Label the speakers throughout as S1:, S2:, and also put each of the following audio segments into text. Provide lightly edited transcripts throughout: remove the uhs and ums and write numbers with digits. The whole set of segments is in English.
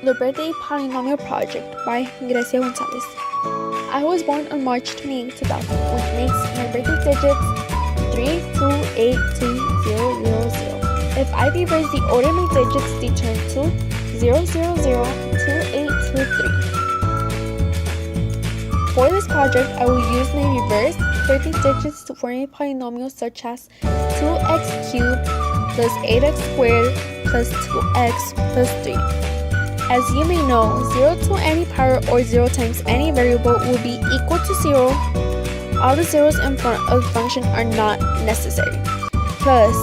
S1: The Birthday Polynomial Project by Grecia Gonzalez. I was born on March 28, 2000, which makes my birthday digits 3282000. If I reverse the order of my digits, they turn to 0002823. For this project, I will use my reverse birthday digits to form a polynomial such as 2x cubed plus 8x squared plus 2x plus 3. As you may know, 0 to any power or 0 times any variable will be equal to 0. All the zeros in front of the function are not necessary. Plus,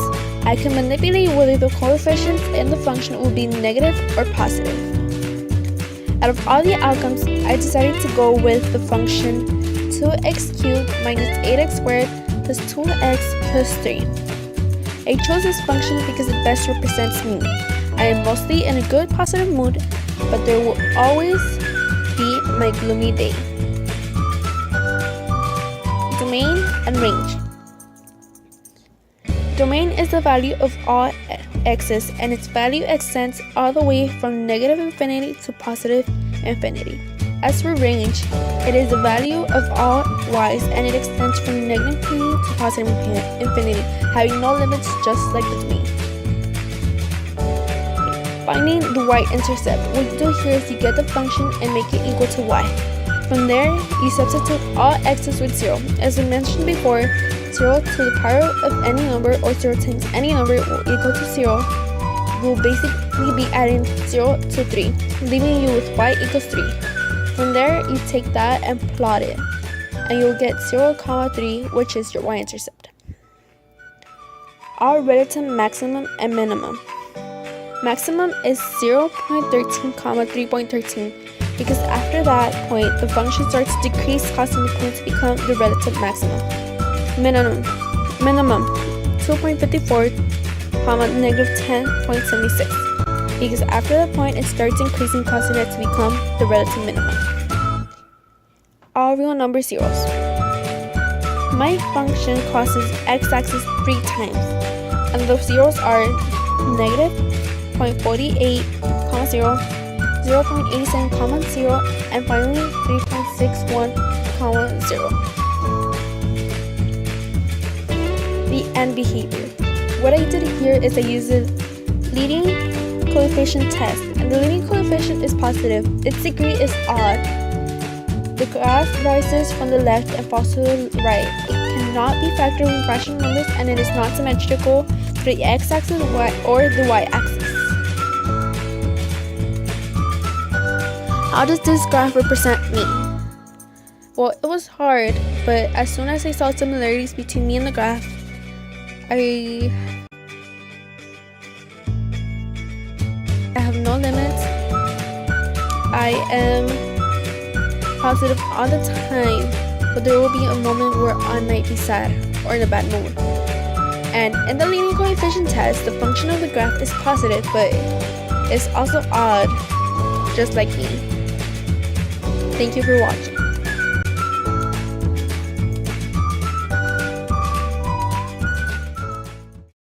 S1: I can manipulate whether the coefficients in the function will be negative or positive. Out of all the outcomes, I decided to go with the function 2x cubed minus 8x squared plus 2x plus 3. I chose this function because it best represents me. I am mostly in a good positive mood, but there will always be my gloomy day. Domain and range. Domain is the value of all x's, and its value extends all the way from negative infinity to positive infinity. As for range, it is the value of all y's, and it extends from negative infinity to positive infinity, having no limits, just like the domain. Finding the y-intercept. What you do here is you get the function and make it equal to y. From there, you substitute all x's with 0. As I mentioned before, 0 to the power of any number or 0 times any number will equal to 0. We'll basically be adding 0 to 3, leaving you with y equals 3. From there, you take that and plot it, and you'll get 0, 3, which is your y-intercept. Our relative maximum and minimum. Maximum is 0.13, 3.13, because after that point, the function starts to decrease, causing the point to become the relative maximum. Minimum 2.54, negative 10.76, because after that point, it starts increasing, causing it to become the relative minimum. All real number zeros. My function crosses x-axis 3 times, and those zeros are negative 0.48, 0, 0.87, 0, and finally 3.61, 0. The end behavior. What I did here is I used the leading coefficient test, and the leading coefficient is positive. Its degree is odd. The graph rises from the left and falls to the right. It cannot be factored with rational numbers, and it is not symmetrical to the x-axis or the y-axis. How does this graph represent me? Well, it was hard, but as soon as I saw similarities between me and the graph, I have no limits. I am positive all the time, but there will be a moment where I might be sad or in a bad mood. And in the leading coefficient test, the function of the graph is positive, but it's also odd, just like me. Thank you for watching.